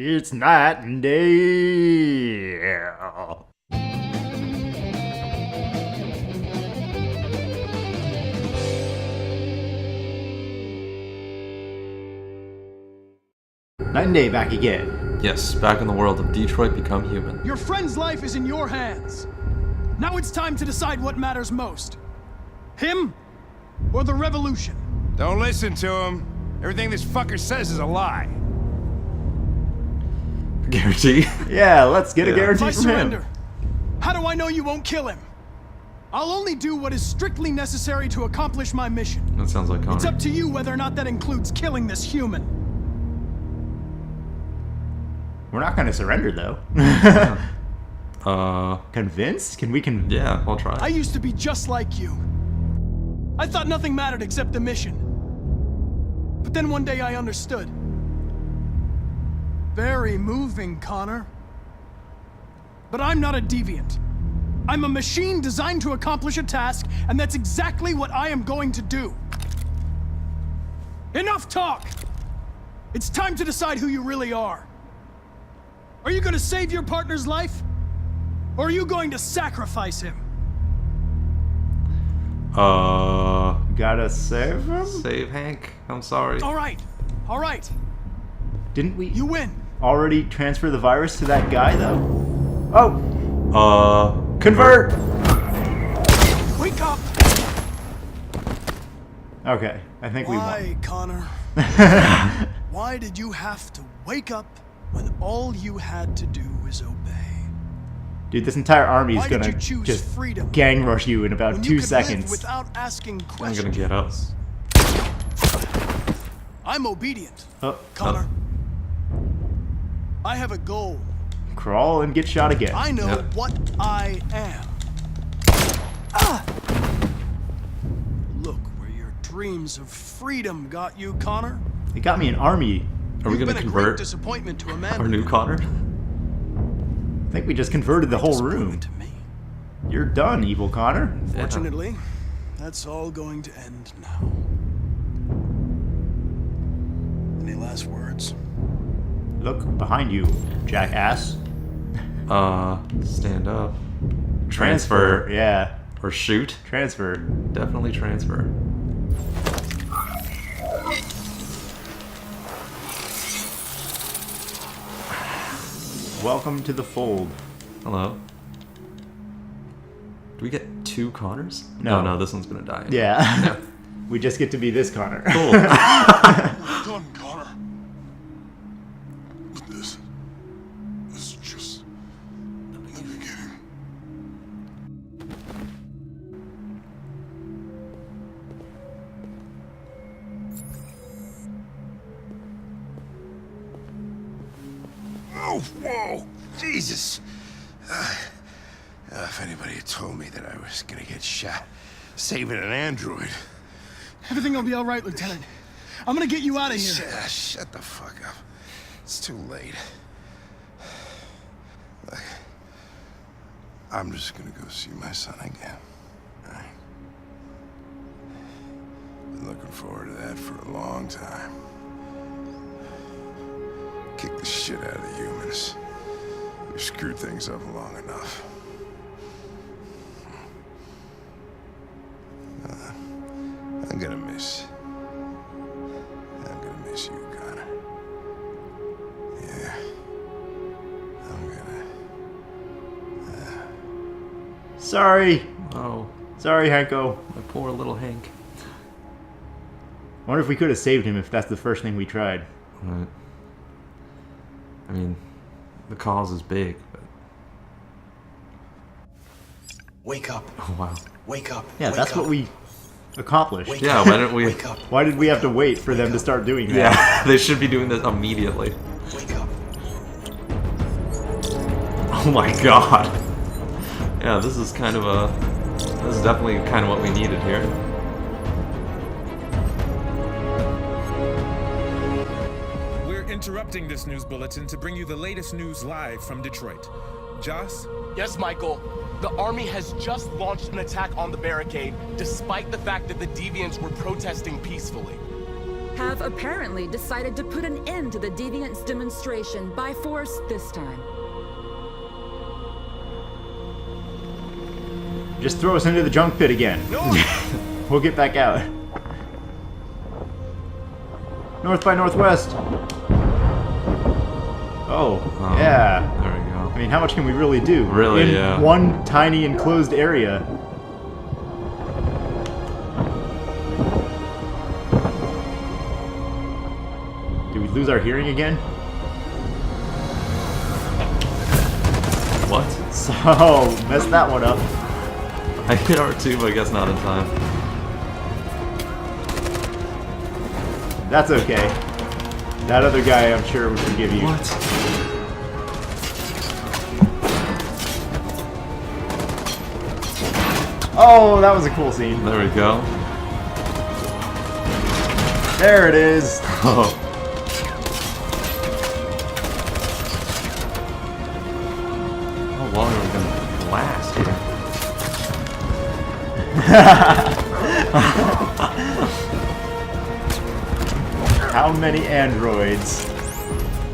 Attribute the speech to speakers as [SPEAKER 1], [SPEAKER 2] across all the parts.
[SPEAKER 1] It's night and day. Night and day back again.
[SPEAKER 2] Yes, back in the world of Detroit Become Human.
[SPEAKER 3] Your friend's life is in your hands. Now it's time to decide what matters most. Him or the revolution?
[SPEAKER 4] Don't listen to him. Everything this fucker says is a lie.
[SPEAKER 2] Guarantee?
[SPEAKER 1] Yeah, let's get a
[SPEAKER 3] If
[SPEAKER 1] guarantee
[SPEAKER 3] I
[SPEAKER 1] from
[SPEAKER 3] surrender,
[SPEAKER 1] him.
[SPEAKER 3] how do I know you won't kill him? I'll only do what is strictly necessary to accomplish my mission.
[SPEAKER 2] That sounds like Connor.
[SPEAKER 3] It's up to you whether or not that includes killing this human.
[SPEAKER 1] We're not gonna surrender though. Convinced? Can we
[SPEAKER 2] Yeah, I'll try.
[SPEAKER 3] I used to be just like you. I thought nothing mattered except the mission. But then one day I understood. Very moving, Connor. But I'm not a deviant. I'm a machine designed to accomplish a task, and that's exactly what I am going to do. Enough talk! It's time to decide who you really are. Are you going to save your partner's life? Or are you going to sacrifice him?
[SPEAKER 1] gotta save him?
[SPEAKER 2] Save Hank. I'm sorry.
[SPEAKER 3] All right.
[SPEAKER 1] Didn't we
[SPEAKER 3] You win.
[SPEAKER 1] already transfer the virus to that guy though? Oh, convert!
[SPEAKER 3] Wake up!
[SPEAKER 1] Okay, I think we won.
[SPEAKER 3] Why, Connor? Why did you have to wake up when all you had to do was obey?
[SPEAKER 1] Dude, this entire army is
[SPEAKER 3] Why did
[SPEAKER 1] gonna
[SPEAKER 3] you choose
[SPEAKER 1] just
[SPEAKER 3] freedom
[SPEAKER 1] gang rush you in about
[SPEAKER 3] when
[SPEAKER 1] 2
[SPEAKER 3] you could live
[SPEAKER 1] seconds.
[SPEAKER 3] without asking
[SPEAKER 2] I'm
[SPEAKER 3] questions?
[SPEAKER 2] gonna get up.
[SPEAKER 3] I'm obedient,
[SPEAKER 1] Oh,
[SPEAKER 3] Connor. I have a goal.
[SPEAKER 1] crawl and get shot again.
[SPEAKER 3] I know
[SPEAKER 2] Yep.
[SPEAKER 3] what I am. Ah! Look where your dreams of freedom got you, Connor.
[SPEAKER 1] It got me an army.
[SPEAKER 2] Are we
[SPEAKER 3] You've
[SPEAKER 2] gonna
[SPEAKER 3] been a great
[SPEAKER 2] convert
[SPEAKER 3] disappointment to a man.
[SPEAKER 2] our new Connor?
[SPEAKER 1] I think we just converted the whole room.
[SPEAKER 3] To me.
[SPEAKER 1] You're done, evil Connor.
[SPEAKER 3] Fortunately, that's all going to end now. Any last words?
[SPEAKER 1] Look behind you, jackass.
[SPEAKER 2] Stand up. Transfer.
[SPEAKER 1] Yeah,
[SPEAKER 2] Or shoot.
[SPEAKER 1] transfer.
[SPEAKER 2] Definitely transfer.
[SPEAKER 1] Welcome to the fold.
[SPEAKER 2] Hello. Do we get 2 Connors?
[SPEAKER 1] No.
[SPEAKER 2] Oh, no, this one's gonna die.
[SPEAKER 1] Yeah. We just get to be this Connor.
[SPEAKER 2] Cool.
[SPEAKER 5] Done, Connor. But this is just the beginning.
[SPEAKER 4] Oh, whoa! Jesus! If anybody had told me that I was gonna get shot saving an android.
[SPEAKER 3] Everything will be all right, Lieutenant. I'm gonna get you out of here.
[SPEAKER 4] Shut the fuck up. It's too late. Look, I'm just gonna go see my son again. All right? Been looking forward to that for a long time. Kick the shit out of the humans. We've screwed things up long enough. I'm gonna miss you, Connor. Yeah. I'm gonna...
[SPEAKER 1] Sorry.
[SPEAKER 2] Oh,
[SPEAKER 1] Sorry, Hanko.
[SPEAKER 2] my poor little Hank.
[SPEAKER 1] Wonder if we could have saved him if that's the first thing we tried.
[SPEAKER 2] Right. I mean, the cause is big, but...
[SPEAKER 6] Wake up.
[SPEAKER 2] Oh, wow.
[SPEAKER 6] Wake up.
[SPEAKER 1] Yeah,
[SPEAKER 6] Wake
[SPEAKER 1] that's
[SPEAKER 6] up.
[SPEAKER 1] what we accomplished.
[SPEAKER 6] Wake
[SPEAKER 2] Yeah,
[SPEAKER 6] up.
[SPEAKER 2] why didn't we...
[SPEAKER 6] Wake up.
[SPEAKER 1] Why did we have to wait for them to start doing that?
[SPEAKER 2] Yeah, they should be doing this immediately.
[SPEAKER 6] Wake up.
[SPEAKER 2] Oh my god. Yeah, this is kind of a... This is definitely kind of what we needed here.
[SPEAKER 7] We're interrupting this news bulletin to bring you the latest news live from Detroit. Joss?
[SPEAKER 8] Yes, Michael. The army has just launched an attack on the barricade, despite the fact that the deviants were protesting peacefully.
[SPEAKER 9] have apparently decided to put an end to the deviants' demonstration by force this time.
[SPEAKER 1] Just throw us into the junk pit again. We'll get back out. North by northwest. Oh, yeah.
[SPEAKER 2] There we go.
[SPEAKER 1] I mean, how much can we really do?
[SPEAKER 2] Really,
[SPEAKER 1] in
[SPEAKER 2] yeah.
[SPEAKER 1] one tiny enclosed area. Did we lose our hearing again?
[SPEAKER 2] What?
[SPEAKER 1] So, messed that one up.
[SPEAKER 2] I hit R2, but I guess not in time.
[SPEAKER 1] That's okay. That other guy, I'm sure, would forgive you.
[SPEAKER 2] What?
[SPEAKER 1] Oh, that was a cool scene.
[SPEAKER 2] There we go.
[SPEAKER 1] There it is.
[SPEAKER 2] Oh. How long are we gonna last here?
[SPEAKER 1] How many androids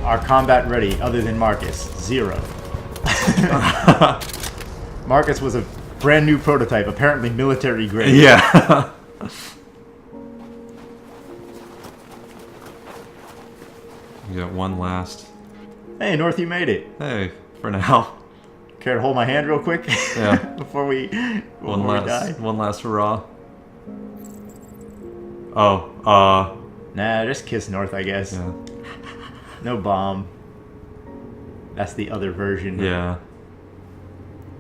[SPEAKER 1] are combat ready other than Marcus? 0. Marcus was a brand new prototype, apparently military grade.
[SPEAKER 2] Yeah. You got one last.
[SPEAKER 1] Hey, North, you made it.
[SPEAKER 2] Hey, for now.
[SPEAKER 1] Care to hold my hand real quick?
[SPEAKER 2] Yeah.
[SPEAKER 1] before we die?
[SPEAKER 2] One last hurrah. Oh,
[SPEAKER 1] Nah, just kiss North, I guess.
[SPEAKER 2] yeah.
[SPEAKER 1] No bomb. That's the other version.
[SPEAKER 2] Yeah.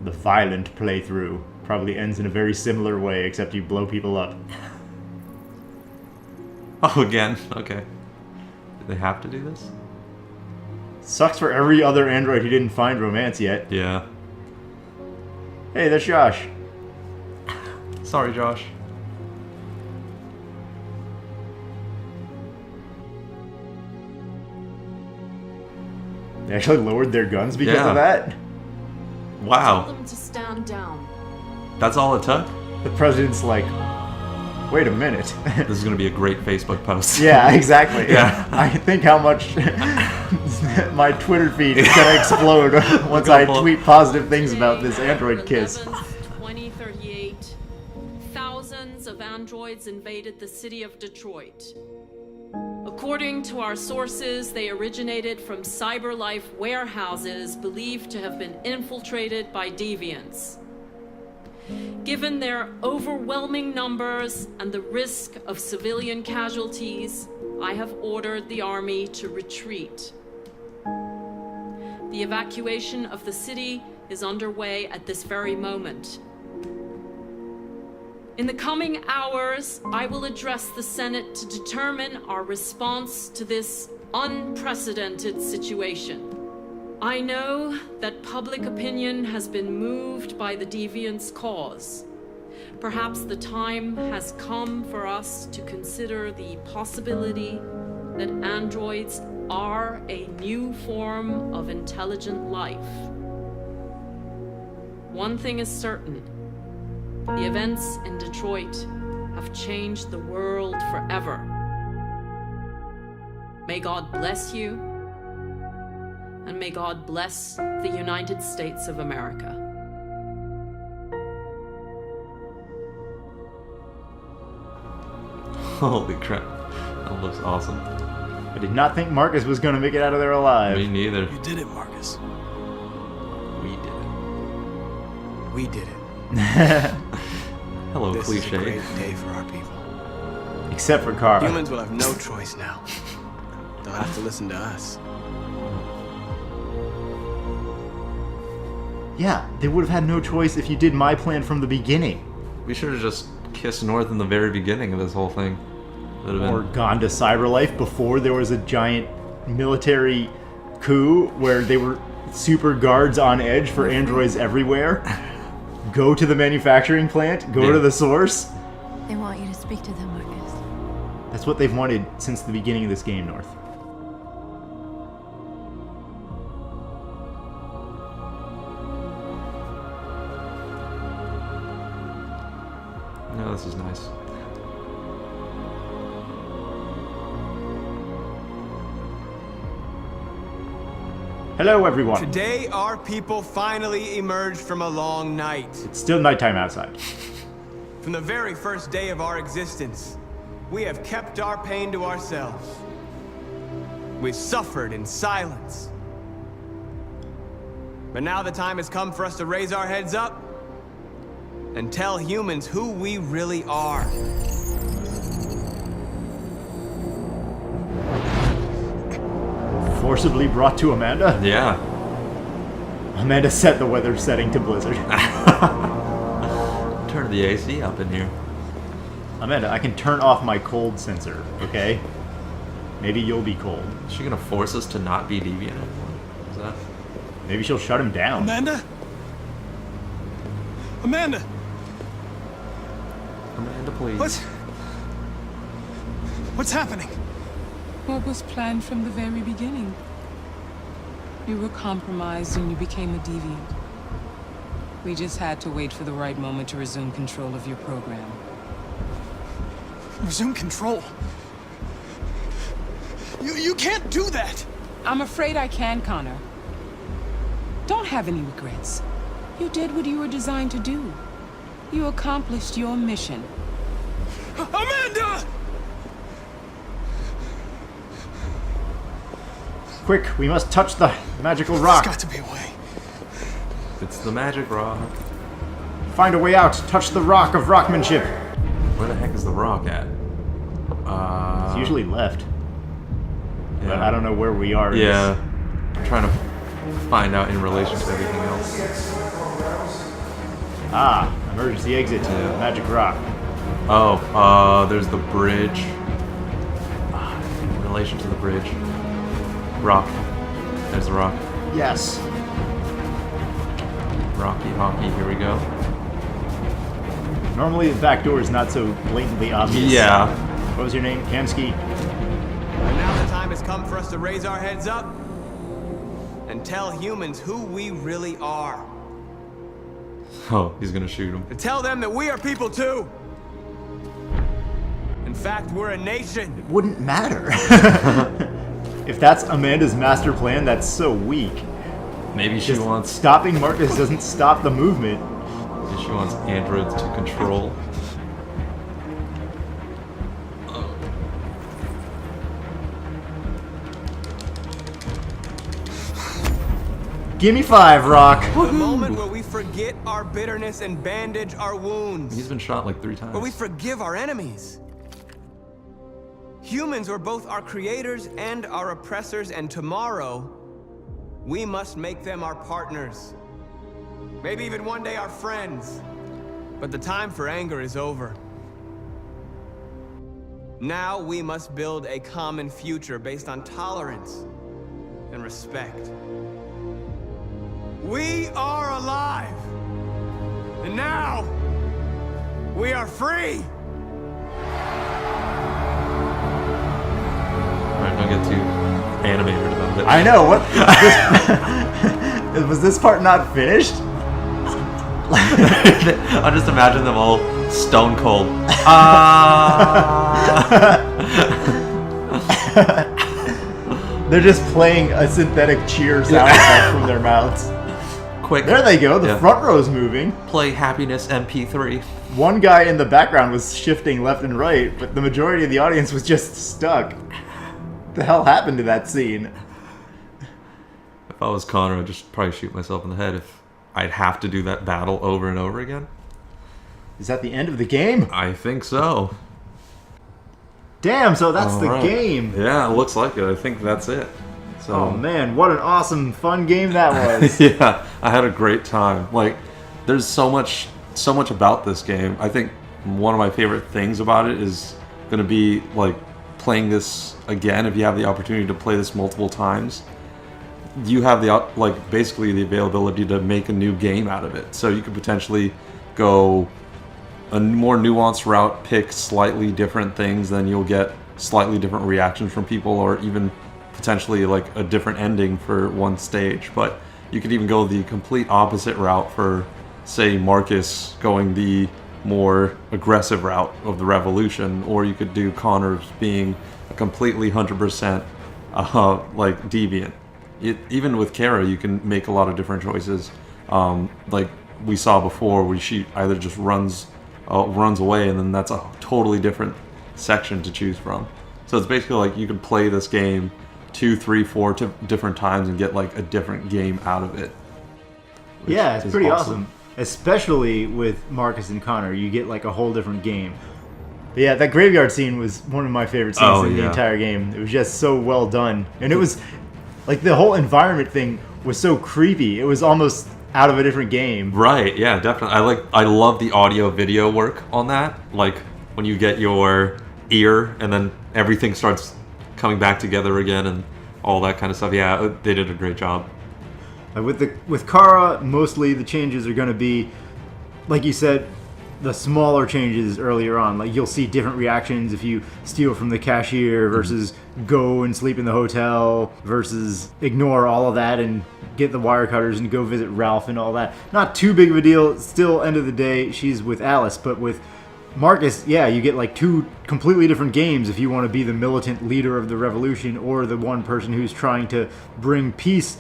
[SPEAKER 1] The violent playthrough. Probably ends in a very similar way, except you blow people up.
[SPEAKER 2] Oh, again? Okay. Do they have to do this?
[SPEAKER 1] Sucks for every other android who didn't find romance yet.
[SPEAKER 2] Yeah.
[SPEAKER 1] Hey, there's Josh.
[SPEAKER 2] Sorry, Josh.
[SPEAKER 1] They actually lowered their guns because
[SPEAKER 2] Yeah.
[SPEAKER 1] of that?
[SPEAKER 2] Wow.
[SPEAKER 9] Tell them to stand down.
[SPEAKER 2] That's all it took?
[SPEAKER 1] The president's like, wait a minute.
[SPEAKER 2] This is gonna be a great Facebook post.
[SPEAKER 1] Yeah, exactly.
[SPEAKER 2] Yeah.
[SPEAKER 1] I think how much my Twitter feed is gonna explode once I tweet positive things about this android kiss.
[SPEAKER 10] 2038, thousands of androids invaded the city of Detroit. According to our sources, they originated from CyberLife warehouses believed to have been infiltrated by deviants. Given their overwhelming numbers and the risk of civilian casualties, I have ordered the army to retreat. The evacuation of the city is underway at this very moment. In the coming hours, I will address the Senate to determine our response to this unprecedented situation. I know that public opinion has been moved by the deviants' cause. Perhaps the time has come for us to consider the possibility that androids are a new form of intelligent life. One thing is certain. The events in Detroit have changed the world forever. May God bless you, and may God bless the United States of America.
[SPEAKER 2] Holy crap. That looks awesome.
[SPEAKER 1] I did not think Marcus was going to make it out of there alive.
[SPEAKER 2] Me neither.
[SPEAKER 6] You did it, Marcus.
[SPEAKER 2] We did it.
[SPEAKER 6] We did it.
[SPEAKER 2] Hello,
[SPEAKER 6] This
[SPEAKER 2] cliche.
[SPEAKER 6] is a great day for our people.
[SPEAKER 1] Except for Kara.
[SPEAKER 6] Humans will have no choice now. They'll have to listen to us.
[SPEAKER 1] Yeah, they would have had no choice if you did my plan from the beginning.
[SPEAKER 2] We should have just kissed North in the very beginning of this whole thing. Would have been.
[SPEAKER 1] Or gone to CyberLife before there was a giant military coup where they were super guards on edge for androids everywhere. Go to the manufacturing plant, go to the source.
[SPEAKER 11] They want you to speak to them, Marcus.
[SPEAKER 1] That's what they've wanted since the beginning of this game, North.
[SPEAKER 2] No, this is nice.
[SPEAKER 1] Hello, everyone.
[SPEAKER 6] Today, our people finally emerged from a long night.
[SPEAKER 1] It's still nighttime outside.
[SPEAKER 6] From the very first day of our existence, we have kept our pain to ourselves. We've suffered in silence. But now the time has come for us to raise our heads up and tell humans who we really are.
[SPEAKER 1] Forcibly brought to Amanda?
[SPEAKER 2] Yeah.
[SPEAKER 1] Amanda set the weather setting to blizzard.
[SPEAKER 2] Turn the AC up in here.
[SPEAKER 1] Amanda, I can turn off my cold sensor, okay? Maybe you'll be cold.
[SPEAKER 2] Is she gonna force us to not be deviant? Is that?
[SPEAKER 1] Maybe she'll shut him down.
[SPEAKER 3] Amanda? Amanda!
[SPEAKER 2] Amanda, please.
[SPEAKER 3] What's happening?
[SPEAKER 12] What was planned from the very beginning? You were compromised and you became a deviant. We just had to wait for the right moment to resume control of your program.
[SPEAKER 3] Resume control? You can't do that!
[SPEAKER 12] I'm afraid I can, Connor. Don't have any regrets. You did what you were designed to do. You accomplished your mission.
[SPEAKER 3] Amanda!
[SPEAKER 1] Quick, we must touch the magical rock.
[SPEAKER 3] There's got to be a way.
[SPEAKER 2] It's the magic rock.
[SPEAKER 1] Find a way out. Touch the rock of rockmanship.
[SPEAKER 2] Where the heck is the rock at?
[SPEAKER 1] It's usually left.
[SPEAKER 2] Yeah.
[SPEAKER 1] But I don't know where we are.
[SPEAKER 2] Yeah. I'm trying to find out in relation to everything else.
[SPEAKER 1] Ah, emergency exit to the magic rock.
[SPEAKER 2] Oh, there's the bridge. In relation to the bridge. Rock. There's the rock.
[SPEAKER 1] Yes.
[SPEAKER 2] Rocky hockey, here we go.
[SPEAKER 1] Normally the back door is not so blatantly obvious.
[SPEAKER 2] Yeah.
[SPEAKER 1] What was your name? Kamsky?
[SPEAKER 6] And now the time has come for us to raise our heads up and tell humans who we really are.
[SPEAKER 2] Oh, he's gonna shoot him.
[SPEAKER 6] To tell them that we are people too. In fact, we're a nation.
[SPEAKER 1] It wouldn't matter. If that's Amanda's master plan, that's so weak.
[SPEAKER 2] Maybe she wants...
[SPEAKER 1] Stopping Marcus doesn't stop the movement.
[SPEAKER 2] Maybe she wants androids to control.
[SPEAKER 1] Gimme 5, Rock.
[SPEAKER 6] The moment where we forget our bitterness and bandage our wounds.
[SPEAKER 2] He's been shot like 3 times.
[SPEAKER 6] Where we forgive our enemies. Humans are both our creators and our oppressors, and tomorrow, we must make them our partners. Maybe even one day our friends. But the time for anger is over. Now we must build a common future based on tolerance and respect. We are alive! And now, we are free!
[SPEAKER 2] Alright, don't get too animated about it.
[SPEAKER 1] I know, what? Was this part not finished?
[SPEAKER 2] I just imagine them all stone cold.
[SPEAKER 1] They're just playing a synthetic cheer sound effect from their mouths.
[SPEAKER 2] Quick.
[SPEAKER 1] There they go, the front row is moving.
[SPEAKER 2] Play Happiness MP3.
[SPEAKER 1] One guy in the background was shifting left and right, but the majority of the audience was just stuck. What the hell happened to that scene?
[SPEAKER 2] If I was Connor, I'd just probably shoot myself in the head if I'd have to do that battle over and over again.
[SPEAKER 1] Is that the end of the game?
[SPEAKER 2] I think so.
[SPEAKER 1] Damn, so that's the game.
[SPEAKER 2] Yeah, it looks like it. I think that's it. So,
[SPEAKER 1] oh man, what an awesome, fun game that was.
[SPEAKER 2] yeah, I had a great time. Like, there's so much about this game. I think one of my favorite things about it is going to be, like, playing this again. If you have the opportunity to play this multiple times, you have the, like, basically the availability to make a new game out of it. So you could potentially go a more nuanced route, pick slightly different things, then you'll get slightly different reactions from people, or even potentially like a different ending for one stage. But you could even go the complete opposite route for, say, Marcus going the more aggressive route of the revolution, or you could do Connor's being a completely 100% like deviant. even with Kara, you can make a lot of different choices. Like we saw before, where she either just runs away, and then that's a totally different section to choose from. So it's basically like you can play this game 2, 3, 4 different times and get like a different game out of it.
[SPEAKER 1] Yeah, it's pretty awesome. Especially with Marcus and Connor, you get like a whole different game. But yeah, that graveyard scene was one of my favorite scenes in the entire game. It was just so well done. And it was like the whole environment thing was so creepy. It was almost out of a different game.
[SPEAKER 2] Right, yeah, definitely. I love the audio video work on that. Like when you get your ear and then everything starts coming back together again and all that kind of stuff. Yeah, they did a great job.
[SPEAKER 1] With Kara, mostly the changes are going to be, like you said, the smaller changes earlier on. Like you'll see different reactions if you steal from the cashier versus go and sleep in the hotel versus ignore all of that and get the wire cutters and go visit Ralph and all that. Not too big of a deal. Still, end of the day, she's with Alice. But with Marcus, yeah, you get like 2 completely different games if you want to be the militant leader of the revolution or the one person who's trying to bring peace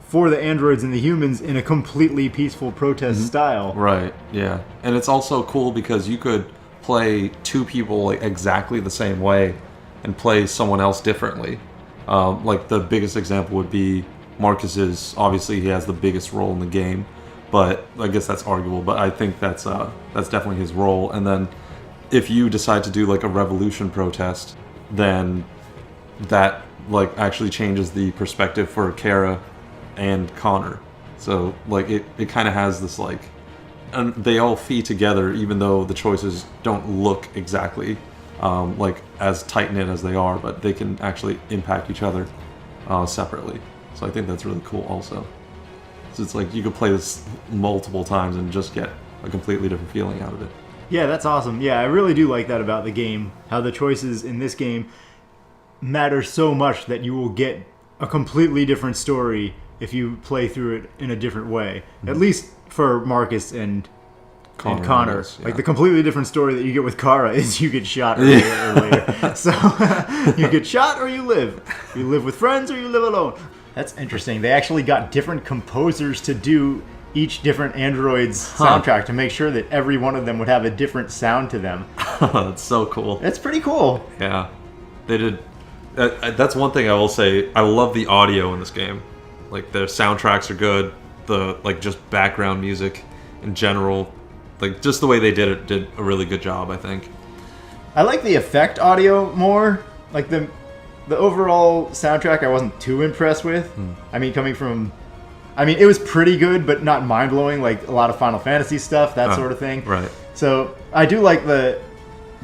[SPEAKER 1] for the androids and the humans in a completely peaceful protest style.
[SPEAKER 2] Right, yeah. And it's also cool because you could play 2 people like exactly the same way and play someone else differently. Like the biggest example would be Marcus's. Obviously, he has the biggest role in the game, but I guess that's arguable. But I think that's definitely his role. And then if you decide to do like a revolution protest, then that like actually changes the perspective for Kara and Connor. So like it kind of has this like, and they all feed together even though the choices don't look exactly like as tight-knit as they are, but they can actually impact each other separately. So I think that's really cool also. So it's like you could play this multiple times and just get a completely different feeling out of it.
[SPEAKER 1] Yeah, that's awesome. Yeah, I really do like that about the game, how the choices in this game matter so much that you will get a completely different story if you play through it in a different way. At least for Marcus and Connor.
[SPEAKER 2] Yeah.
[SPEAKER 1] Like the completely different story that you get with Kara is you get shot earlier or later. So you get shot or you live. You live with friends or you live alone. That's interesting. They actually got different composers to do each different android's soundtrack to make sure that every one of them would have a different sound to them.
[SPEAKER 2] That's so cool.
[SPEAKER 1] That's pretty cool.
[SPEAKER 2] Yeah. They did. That's one thing I will say. I love the audio in this game. Like their soundtracks are good. The like just background music in general, like just the way they did it, did a really good job, I think.
[SPEAKER 1] I like the effect audio more. Like the overall soundtrack, I wasn't too impressed with. I mean, it was pretty good, but not mind blowing. Like a lot of Final Fantasy stuff, that sort of thing.
[SPEAKER 2] Right.
[SPEAKER 1] So I do like the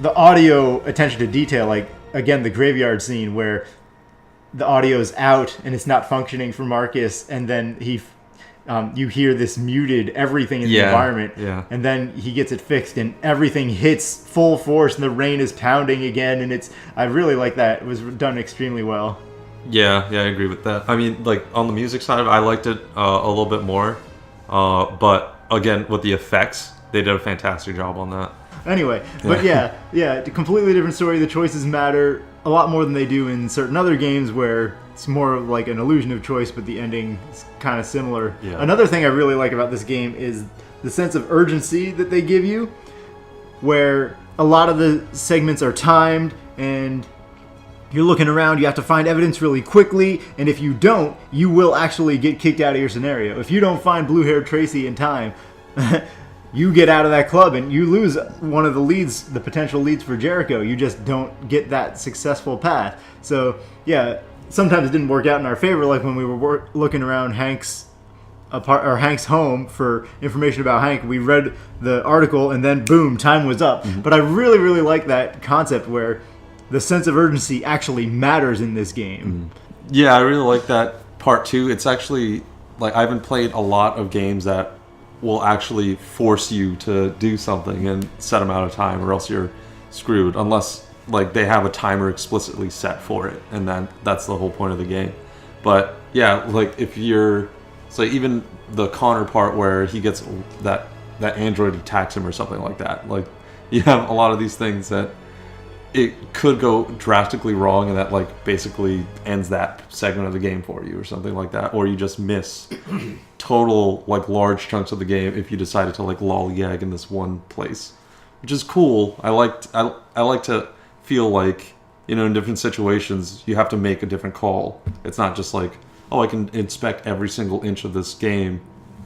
[SPEAKER 1] audio attention to detail. Like again, the graveyard scene where the audio's out and it's not functioning for Marcus, and then you hear this muted everything in the environment, and then he gets it fixed and everything hits full force and the rain is pounding again, and I really like that. It was done extremely well.
[SPEAKER 2] Yeah, I agree with that. I mean, like on the music side, I liked it a little bit more, but again, with the effects, they did a fantastic job on that.
[SPEAKER 1] Anyway, but yeah, a completely different story. The choices matter a lot more than they do in certain other games where it's more of like an illusion of choice, but the ending is kind of similar. Yeah. Another thing I really like about this game is the sense of urgency that they give you, where a lot of the segments are timed and you're looking around, you have to find evidence really quickly, and if you don't, you will actually get kicked out of your scenario. If you don't find blue-haired Tracy in time, you get out of that club and you lose one of the leads, the potential leads for Jericho. You just don't get that successful path. So yeah, sometimes it didn't work out in our favor, like when we were looking around Hank's home for information about Hank. We read the article and then boom, time was up. But I really, really like that concept where the sense of urgency actually matters in this game.
[SPEAKER 2] Yeah, I really like that part too. It's actually, like, I haven't played a lot of games that will actually force you to do something and set amount of time, or else you're screwed, unless like they have a timer explicitly set for it, and then that's the whole point of the game. But yeah, like if you're, so even the Connor part where he gets that android attacks him or something like that, like you have a lot of these things that it could go drastically wrong, and that like basically ends that segment of the game for you or something like that, or you just miss total like large chunks of the game if you decided to like lollygag in this one place, which is cool. I like to feel like, you know, in different situations you have to make a different call. It's not just like, oh, I can inspect every single inch of this game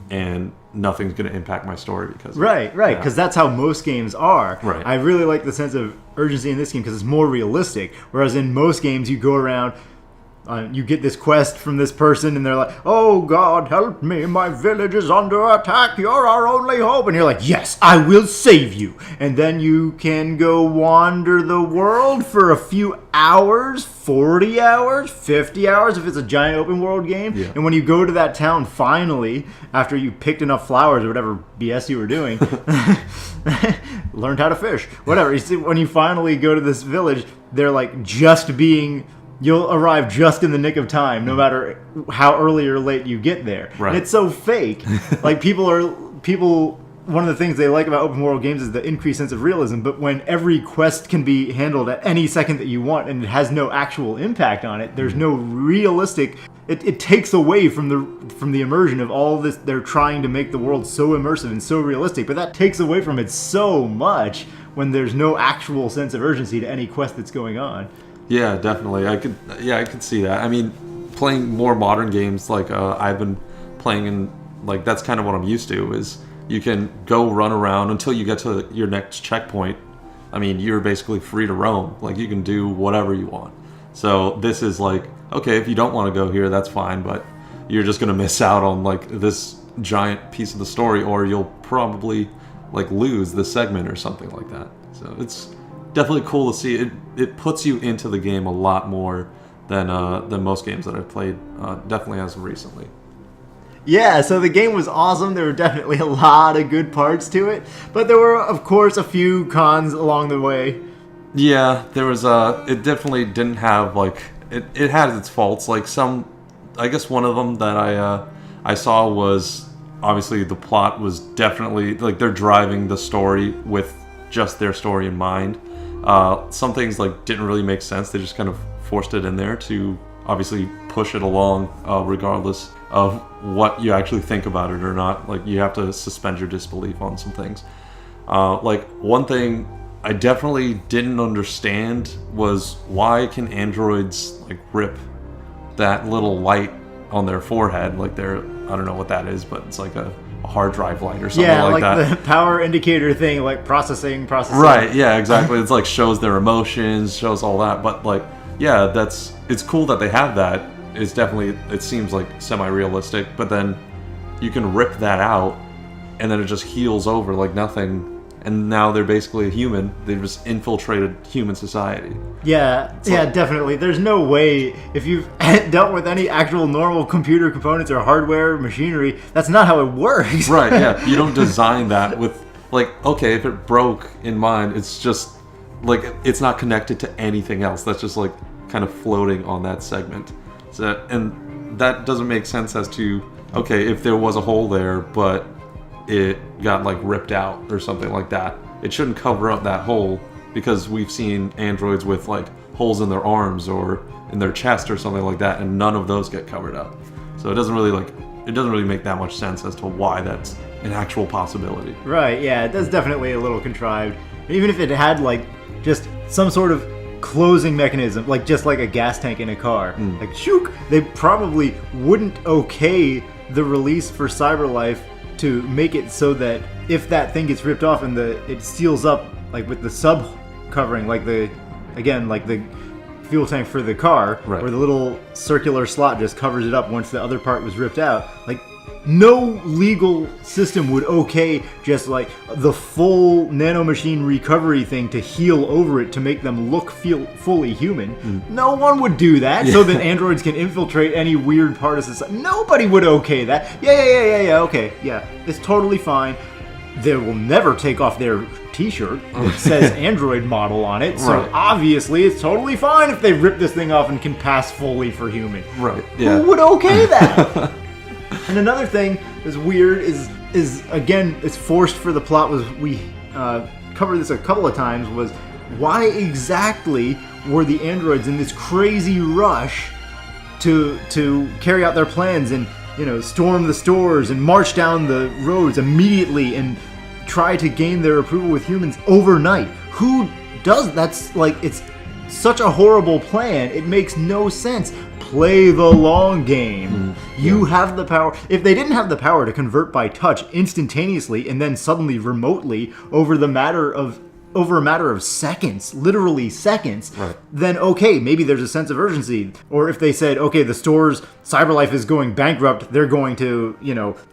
[SPEAKER 2] and nothing's going to impact my story because
[SPEAKER 1] right, because that's how most games are.
[SPEAKER 2] Right.
[SPEAKER 1] I really like the sense of urgency in this game because it's more realistic. Whereas in most games, you go around, you get this quest from this person, and they're like, "Oh God, help me! My village is under attack. You're our only hope." And you're like, "Yes, I will save you." And then you can go wander the world for a few hours, 40 hours, 50 hours if it's a giant open world game.
[SPEAKER 2] Yeah.
[SPEAKER 1] And when you go to that town finally, after you picked enough flowers or whatever BS you were doing, learned how to fish, whatever. You see, when you finally go to this village, they're like you'll arrive just in the nick of time, no matter how early or late you get there.
[SPEAKER 2] Right.
[SPEAKER 1] And it's so fake. Like one of the things they like about open world games is the increased sense of realism, but when every quest can be handled at any second that you want and it has no actual impact on it, there's no realistic, it takes away from the immersion of all this. They're trying to make the world so immersive and so realistic, but that takes away from it so much when there's no actual sense of urgency to any quest that's going on.
[SPEAKER 2] Yeah, definitely. I could see that. I mean, playing more modern games like I've been playing in, like, that's kind of what I'm used to, is you can go run around until you get to your next checkpoint. I mean, you're basically free to roam. Like, you can do whatever you want. So this is like, okay, if you don't want to go here, that's fine, but you're just going to miss out on like this giant piece of the story, or you'll probably like lose this segment or something like that. So it's definitely cool to see. It puts you into the game a lot more than most games that I've played, definitely as of recently.
[SPEAKER 1] Yeah, so the game was awesome. There were definitely a lot of good parts to it, but there were, of course, a few cons along the way.
[SPEAKER 2] Yeah, there was it definitely didn't have like it had its faults. Like I guess one of them that I saw was obviously the plot was definitely like they're driving the story with just their story in mind. Some things like didn't really make sense. They just kind of forced it in there to obviously push it along, regardless of what you actually think about it or not. Like, you have to suspend your disbelief on some things. Like, one thing I definitely didn't understand was, why can androids like rip that little light on their forehead? Like, I don't know what that is, but it's like a hard drive light or something like that. Yeah, like the
[SPEAKER 1] power indicator thing, like processing.
[SPEAKER 2] Right, yeah, exactly. It's like shows their emotions, shows all that. But like, yeah, it's cool that they have that. It's definitely, it seems like semi-realistic, but then you can rip that out and then it just heals over like nothing. And now they're basically a human. They've just infiltrated human society.
[SPEAKER 1] Yeah, definitely. There's no way, if you've dealt with any actual normal computer components or hardware, machinery, that's not how it works.
[SPEAKER 2] Right, yeah. You don't design that with, like, okay, if it broke in mind, it's just, like, it's not connected to anything else. That's just, like, kind of floating on that segment. So, and that doesn't make sense as to, okay, if there was a hole there, but it got like ripped out or something like that, it shouldn't cover up that hole, because we've seen androids with like holes in their arms or in their chest or something like that, and none of those get covered up. So it doesn't really make that much sense as to why that's an actual possibility.
[SPEAKER 1] Right, yeah, it does definitely a little contrived. Even if it had like just some sort of closing mechanism, like just like a gas tank in a car, like shook, they probably wouldn't okay the release for CyberLife to make it so that if that thing gets ripped off and it seals up like with the sub covering, like the fuel tank for the car,
[SPEAKER 2] right,
[SPEAKER 1] where the little circular slot just covers it up once the other part was ripped out. Like, no legal system would okay just like the full nanomachine recovery thing to heal over it to make them feel fully human. No one would do that, so that androids can infiltrate any weird part of society. Nobody would okay that. Yeah, okay, yeah, it's totally fine. They will never take off their t-shirt that says Android model on it, so
[SPEAKER 2] right,
[SPEAKER 1] obviously it's totally fine if they rip this thing off and can pass fully for human.
[SPEAKER 2] Right, yeah.
[SPEAKER 1] Who would okay that? And another thing that's weird is again, it's forced for the plot, was we covered this a couple of times, was why exactly were the androids in this crazy rush to carry out their plans and, storm the stores and march down the roads immediately and try to gain their approval with humans overnight? Who does that's like, it's such a horrible plan. It makes no sense. Play the long game. You have the power. If they didn't have the power to convert by touch instantaneously and then suddenly remotely over a matter of seconds, literally seconds, then okay, maybe there's a sense of urgency. Or if they said, okay, the store's CyberLife is going bankrupt, they're going to,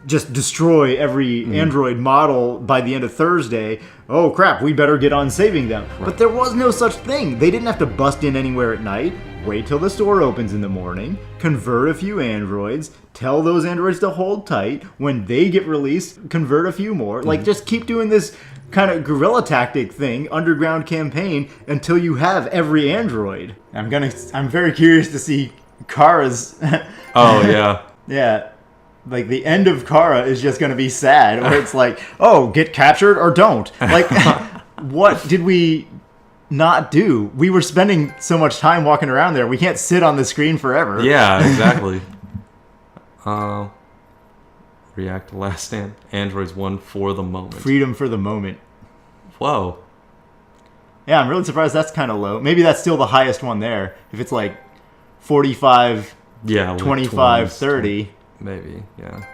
[SPEAKER 1] just destroy every Android model by the end of Thursday. Oh crap, we better get on saving them. But there was no such thing. They didn't have to bust in anywhere at night. Wait till the store opens in the morning, convert a few androids, tell those androids to hold tight. When they get released, convert a few more. Like, just keep doing this kind of guerrilla tactic thing, underground campaign, until you have every android. I'm very curious to see Kara's...
[SPEAKER 2] Oh, yeah.
[SPEAKER 1] Yeah. Like, the end of Kara is just going to be sad, where it's like, oh, get captured or don't. Like, what did we not do? We were spending so much time walking around there. We can't sit on the screen forever.
[SPEAKER 2] Yeah, exactly. React to Last Stand. Androids won for the moment.
[SPEAKER 1] Freedom for the moment.
[SPEAKER 2] Whoa.
[SPEAKER 1] Yeah, I'm really surprised that's kind of low. Maybe that's still the highest one there. If it's like 45,
[SPEAKER 2] like
[SPEAKER 1] 25,
[SPEAKER 2] 20s,
[SPEAKER 1] 30.
[SPEAKER 2] Maybe, yeah.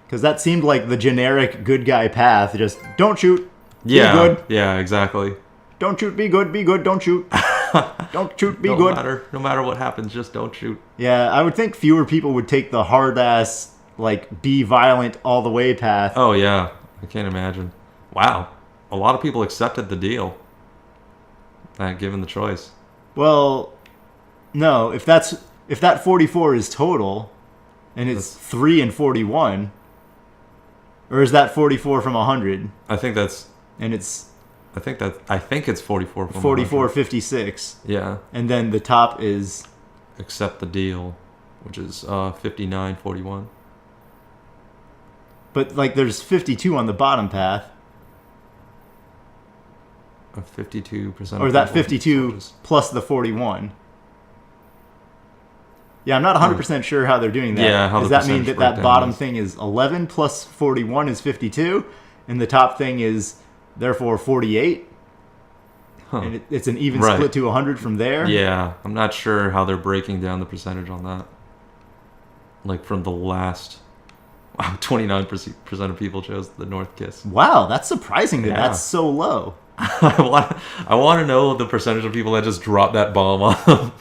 [SPEAKER 1] Because that seemed like the generic good guy path. Just don't shoot.
[SPEAKER 2] Yeah,
[SPEAKER 1] be good.
[SPEAKER 2] Yeah, exactly.
[SPEAKER 1] Don't shoot, be good, don't shoot. Don't shoot, be good.
[SPEAKER 2] No matter what happens, just don't shoot.
[SPEAKER 1] Yeah, I would think fewer people would take the hard-ass, like, be violent all the way path.
[SPEAKER 2] Oh, yeah. I can't imagine. Wow. A lot of people accepted the deal. Given the choice.
[SPEAKER 1] Well, no. If that 44 is total, and it's 3 and 41, or is that 44 from 100?
[SPEAKER 2] I think that's...
[SPEAKER 1] And it's...
[SPEAKER 2] I think it's 44 from
[SPEAKER 1] 44, 56.
[SPEAKER 2] Yeah.
[SPEAKER 1] And then the top is...
[SPEAKER 2] Accept the deal, which is 59, 41.
[SPEAKER 1] But, like, there's 52 on the bottom path.
[SPEAKER 2] 52%.
[SPEAKER 1] Or that 52 plus the 41. Yeah, I'm not 100% sure how they're doing that.
[SPEAKER 2] Yeah, how
[SPEAKER 1] does
[SPEAKER 2] the
[SPEAKER 1] that mean that bottom
[SPEAKER 2] is.
[SPEAKER 1] thing is 11 plus 41 is 52, and the top thing is therefore 48? And it's an even split to 100 from there?
[SPEAKER 2] Yeah, I'm not sure how they're breaking down the percentage on that. Like from the last... 29% of people chose the North Kiss.
[SPEAKER 1] Wow, that's surprising that that's so low.
[SPEAKER 2] I want to know the percentage of people that just dropped that bomb on them.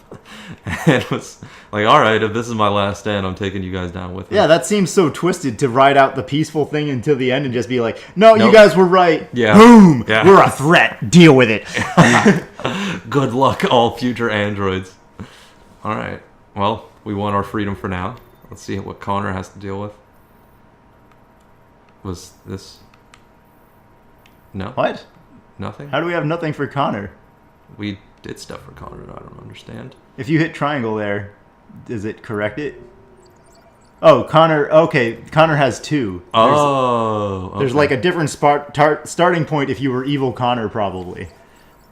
[SPEAKER 2] And was like, all right, if this is my last stand, I'm taking you guys down with me.
[SPEAKER 1] Yeah, that seems so twisted to ride out the peaceful thing until the end and just be like, no, you guys were right.
[SPEAKER 2] Yeah.
[SPEAKER 1] Boom!
[SPEAKER 2] Yeah.
[SPEAKER 1] We're a threat. Deal with it.
[SPEAKER 2] Good luck, all future androids. All right. Well, we won our freedom for now. Let's see what Connor has to deal with. Was this... No?
[SPEAKER 1] What?
[SPEAKER 2] Nothing?
[SPEAKER 1] How do we have nothing for Connor?
[SPEAKER 2] We did stuff for Connor. I don't understand.
[SPEAKER 1] If you hit triangle there, does it correct it? Oh, Connor... Okay, Connor has 2. There's like a different starting point if you were evil Connor, probably.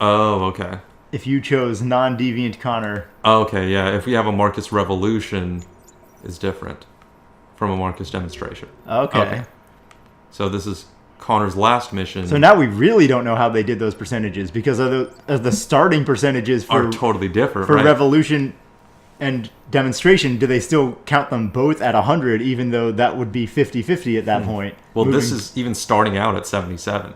[SPEAKER 2] Oh, okay.
[SPEAKER 1] If you chose non-deviant Connor.
[SPEAKER 2] Okay, yeah. If we have a Marcus Revolution, it's different from a Marcus Demonstration.
[SPEAKER 1] Okay.
[SPEAKER 2] So this is Connor's last mission.
[SPEAKER 1] So now we really don't know how they did those percentages because of the starting percentages
[SPEAKER 2] are totally different.
[SPEAKER 1] For Revolution and Demonstration, do they still count them both at 100, even though that would be 50-50 at that point?
[SPEAKER 2] Well, this is even starting out at 77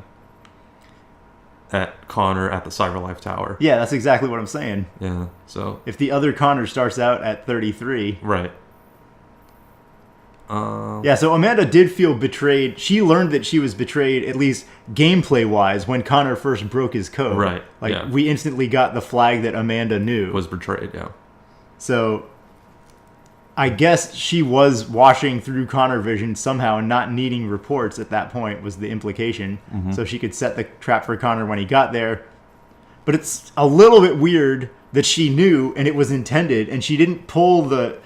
[SPEAKER 2] at Connor at the CyberLife Tower.
[SPEAKER 1] Yeah, that's exactly what I'm saying.
[SPEAKER 2] Yeah, so...
[SPEAKER 1] If the other Connor starts out at 33...
[SPEAKER 2] Right.
[SPEAKER 1] Yeah, so Amanda did feel betrayed. She learned that she was betrayed, at least gameplay-wise, when Connor first broke his code.
[SPEAKER 2] Right,
[SPEAKER 1] Like, we instantly got the flag that Amanda knew.
[SPEAKER 2] Was betrayed, yeah.
[SPEAKER 1] So, I guess she was washing through Connor vision somehow and not needing reports at that point was the implication.
[SPEAKER 2] Mm-hmm.
[SPEAKER 1] So she could set the trap for Connor when he got there. But it's a little bit weird that she knew and it was intended, and she didn't pull the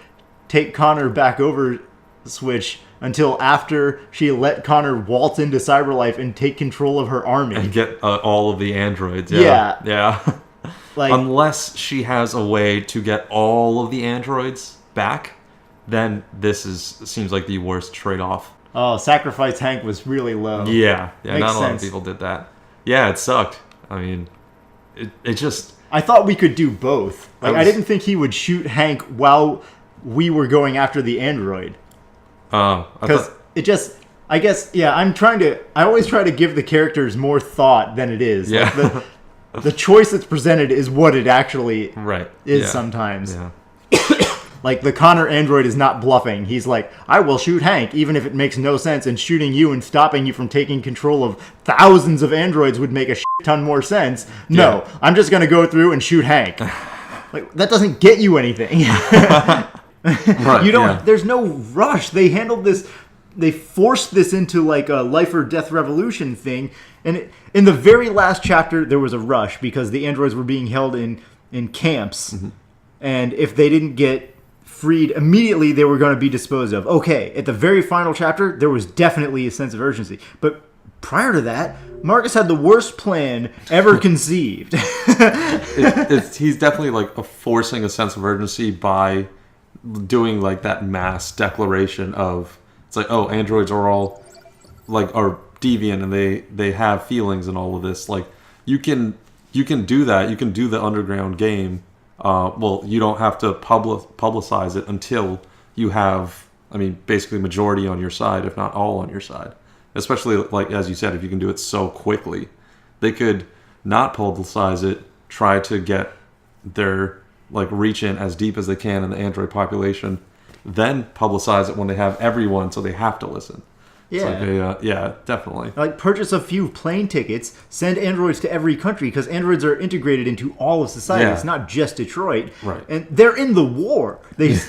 [SPEAKER 1] take Connor back over switch until after she let Connor waltz into cyberlife and take control of her army.
[SPEAKER 2] And get all of the androids.
[SPEAKER 1] Yeah.
[SPEAKER 2] Yeah.
[SPEAKER 1] Like,
[SPEAKER 2] unless she has a way to get all of the androids back, then this seems like the worst trade-off.
[SPEAKER 1] Oh, sacrifice Hank was really low.
[SPEAKER 2] Yeah.
[SPEAKER 1] Makes
[SPEAKER 2] Not a lot of
[SPEAKER 1] sense.
[SPEAKER 2] people did that. Yeah, it sucked. I mean, it just...
[SPEAKER 1] I thought we could do both. Like, I didn't think he would shoot Hank while we were going after the android. Because it just... I guess, yeah, I always try to give the characters more thought than it is.
[SPEAKER 2] Yeah.
[SPEAKER 1] Like the choice that's presented is what it actually is sometimes.
[SPEAKER 2] Yeah.
[SPEAKER 1] Like, the Connor android is not bluffing. He's like, I will shoot Hank, even if it makes no sense, and shooting you and stopping you from taking control of thousands of androids would make a shit ton more sense. No, I'm just going to go through and shoot Hank. Like, that doesn't get you anything. There's no rush. They handled this, they forced this into like a life or death revolution thing, and in the very last chapter, there was a rush because the androids were being held in camps, and if they didn't get freed immediately, they were going to be disposed of. Okay, at the very final chapter, there was definitely a sense of urgency. But prior to that, Marcus had the worst plan ever conceived.
[SPEAKER 2] He's definitely like forcing a sense of urgency by doing like that mass declaration of, it's like, oh, androids are all like are deviant and they have feelings and all of this. Like you can do that. You can do the underground game. Well, you don't have to publicize it until you have, I mean, basically majority on your side, if not all on your side. Especially, like, as you said, if you can do it so quickly. They could not publicize it, try to get their, like, reach in as deep as they can in the android population, then publicize it when they have everyone, so they have to listen.
[SPEAKER 1] Yeah.
[SPEAKER 2] It's like yeah, definitely.
[SPEAKER 1] Like, purchase a few plane tickets, send androids to every country, because androids are integrated into all of society.
[SPEAKER 2] Yeah.
[SPEAKER 1] It's not just Detroit.
[SPEAKER 2] Right.
[SPEAKER 1] And they're in the war.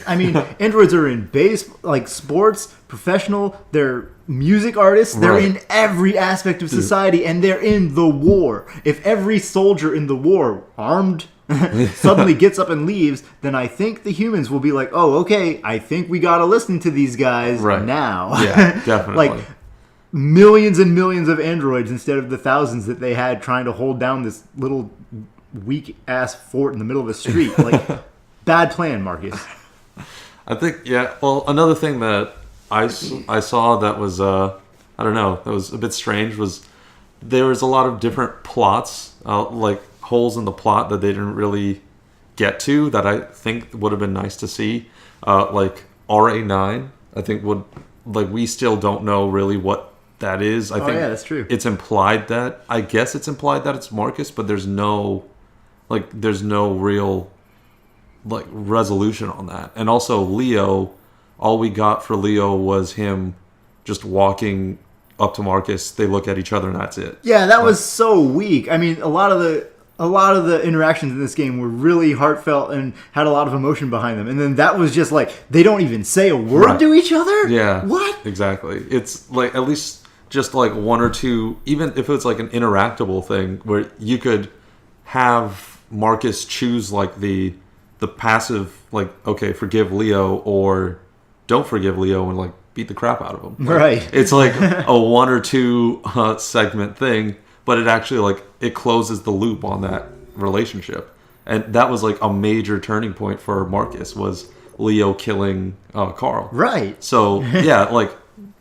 [SPEAKER 1] I mean, androids are in sports, professional, they're music artists, they're in every aspect of society, and they're in the war. If every soldier in the war, armed, suddenly gets up and leaves, then I think the humans will be like, oh, okay, I think we gotta listen to these guys now.
[SPEAKER 2] Yeah, definitely.
[SPEAKER 1] Like, millions and millions of androids instead of the thousands that they had trying to hold down this little weak-ass fort in the middle of the street. Like, bad plan, Marcus.
[SPEAKER 2] I think, well, another thing that I saw that was, I don't know, that was a bit strange was there was a lot of different plots, like holes in the plot that they didn't really get to that I think would have been nice to see. Like RA9, I think would, like, we still don't know really what that is. I think
[SPEAKER 1] that's true.
[SPEAKER 2] It's implied that, I guess it's implied that it's Marcus, but there's no real, like, resolution on that. And also Leo, all we got for Leo was him just walking up to Marcus, they look at each other, and that's it.
[SPEAKER 1] Yeah, that was so weak. I mean, a lot of the interactions in this game were really heartfelt and had a lot of emotion behind them. And then that was just like, they don't even say a word to each other?
[SPEAKER 2] Yeah.
[SPEAKER 1] What?
[SPEAKER 2] Exactly. It's like at least just like one or two, even if it's like an interactable thing where you could have Marcus choose like the passive, like, okay, forgive Leo or don't forgive Leo and like beat the crap out of him. Like,
[SPEAKER 1] right.
[SPEAKER 2] It's like a one or two segment thing, but it actually like it closes the loop on that relationship. And that was like a major turning point for Marcus was Leo killing Carl.
[SPEAKER 1] Right.
[SPEAKER 2] So yeah, like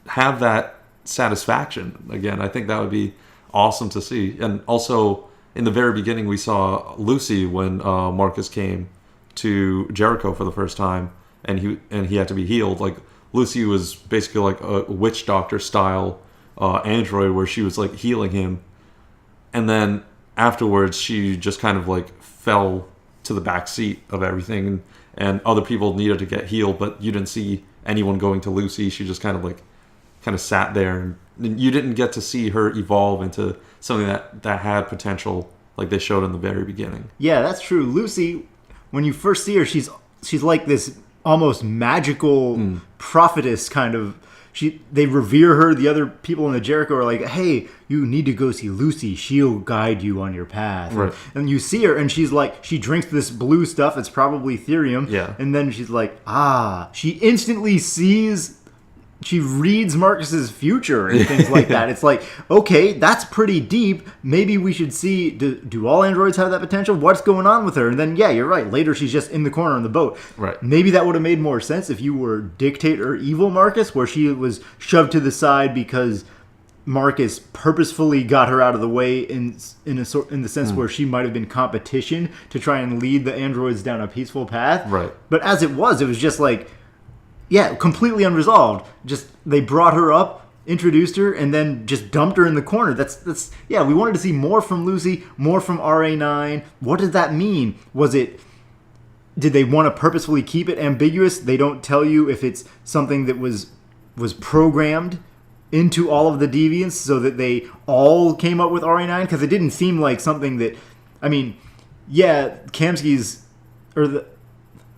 [SPEAKER 2] have that satisfaction again. I think that would be awesome to see. And also in the very beginning we saw Lucy when Marcus came to Jericho for the first time and he had to be healed. Like Lucy was basically like a witch doctor style android where she was like healing him, and then afterwards she just kind of like fell to the back seat of everything, and other people needed to get healed, but you didn't see anyone going to Lucy. She just kind of sat there, and you didn't get to see her evolve into something that had potential like they showed in the very beginning.
[SPEAKER 1] Yeah, that's true. Lucy, when you first see her, she's like this almost magical prophetess kind of. They revere her. The other people in the Jericho are like, hey, you need to go see Lucy. She'll guide you on your path.
[SPEAKER 2] Right.
[SPEAKER 1] And you see her, and she's like, she drinks this blue stuff. It's probably Therium.
[SPEAKER 2] Yeah.
[SPEAKER 1] And then she's like, she instantly sees she reads Marcus's future and things like that. It's like, okay, that's pretty deep. Maybe we should see, do all androids have that potential? What's going on with her? And then, yeah, you're right. Later, she's just in the corner on the boat.
[SPEAKER 2] Right.
[SPEAKER 1] Maybe that would have made more sense if you were dictator evil Marcus, where she was shoved to the side because Marcus purposefully got her out of the way in the sense where she might have been competition to try and lead the androids down a peaceful path.
[SPEAKER 2] Right.
[SPEAKER 1] But as it was just like, yeah, completely unresolved. Just they brought her up, introduced her, and then just dumped her in the corner. That's yeah. We wanted to see more from Lucy, more from RA9. What did that mean? Did they want to purposefully keep it ambiguous? They don't tell you if it's something that was programmed into all of the deviants so that they all came up with RA9, because it didn't seem like something that, I mean, yeah, Kamsky's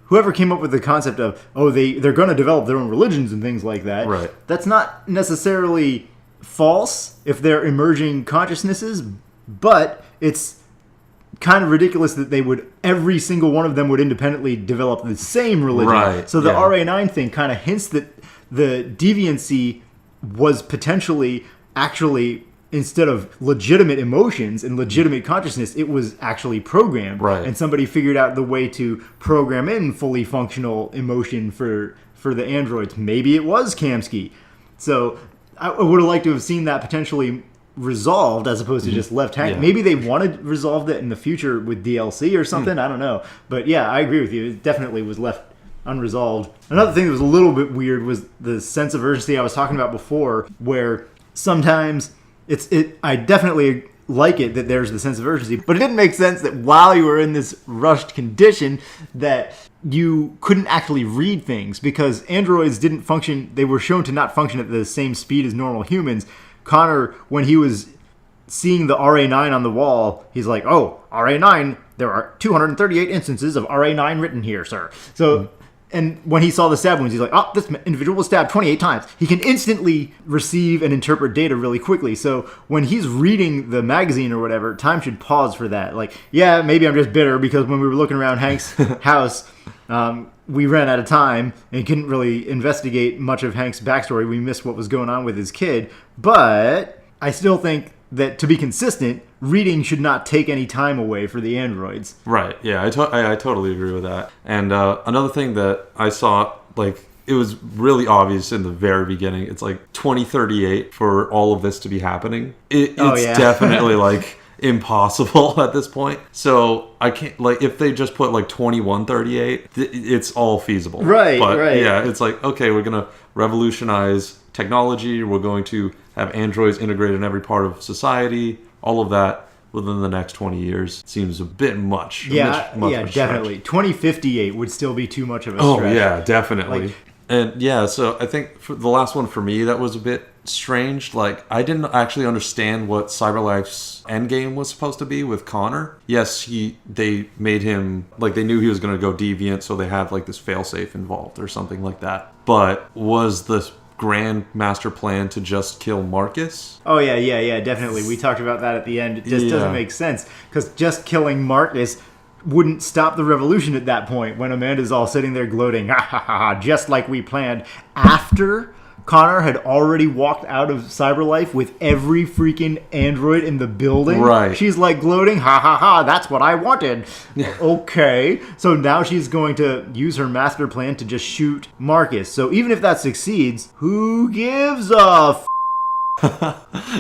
[SPEAKER 1] whoever came up with the concept of, they're going to develop their own religions and things like that.
[SPEAKER 2] Right.
[SPEAKER 1] That's not necessarily false if they're emerging consciousnesses, but it's kind of ridiculous that every single one of them would independently develop the same religion.
[SPEAKER 2] Right.
[SPEAKER 1] So the RA9 thing kind of hints that the deviancy was potentially actually, instead of legitimate emotions and legitimate consciousness, it was actually programmed.
[SPEAKER 2] Right.
[SPEAKER 1] And somebody figured out the way to program in fully functional emotion for the androids. Maybe it was Kamsky. So I would have liked to have seen that potentially resolved as opposed to just left hanging.
[SPEAKER 2] Yeah.
[SPEAKER 1] Maybe they wanted resolved it in the future with DLC or something. I don't know. But yeah, I agree with you. It definitely was left unresolved. Another thing that was a little bit weird was the sense of urgency I was talking about before, where sometimes I definitely like it that there's the sense of urgency, but it didn't make sense that while you were in this rushed condition that you couldn't actually read things, because androids didn't function. They were shown to not function at the same speed as normal humans. Connor, when he was seeing the RA9 on the wall, he's like, oh, RA9, there are 238 instances of RA9 written here, sir. So and when he saw the stab wounds, he's like, oh, this individual was stabbed 28 times. He can instantly receive and interpret data really quickly. So when he's reading the magazine or whatever, time should pause for that. Like, yeah, maybe I'm just bitter because when we were looking around Hank's house, we ran out of time and couldn't really investigate much of Hank's backstory. We missed what was going on with his kid. But I still think that to be consistent, reading should not take any time away for the androids.
[SPEAKER 2] Right, yeah, I totally agree with that. And another thing that I saw, like, it was really obvious in the very beginning, it's like 2038 for all of this to be happening. It's definitely, like, impossible at this point. So I can't, like, if they just put, like, 2138, it's all feasible.
[SPEAKER 1] Right,
[SPEAKER 2] but,
[SPEAKER 1] right.
[SPEAKER 2] Yeah, it's like, okay, we're going to revolutionize technology, we're going to have androids integrated in every part of society, all of that within the next 20 years seems a bit much.
[SPEAKER 1] Yeah,
[SPEAKER 2] much
[SPEAKER 1] yeah, definitely. 2058 would still be too much of a stretch.
[SPEAKER 2] Oh, yeah, definitely.
[SPEAKER 1] Like,
[SPEAKER 2] and yeah, so I think for the last one for me that was a bit strange. Like, I didn't actually understand what CyberLife's endgame was supposed to be with Connor. Yes, they made him, like, they knew he was going to go deviant, so they had, like, this failsafe involved or something like that. But was the grand master plan to just kill Marcus?
[SPEAKER 1] Oh, yeah, definitely. We talked about that at the end. It just doesn't make sense, because just killing Marcus wouldn't stop the revolution at that point when Amanda's all sitting there gloating, ha ha ha, just like we planned, after Connor had already walked out of CyberLife with every freaking android in the building.
[SPEAKER 2] Right.
[SPEAKER 1] She's like gloating, ha ha ha, that's what I wanted. Okay. So now she's going to use her master plan to just shoot Marcus. So even if that succeeds, who gives a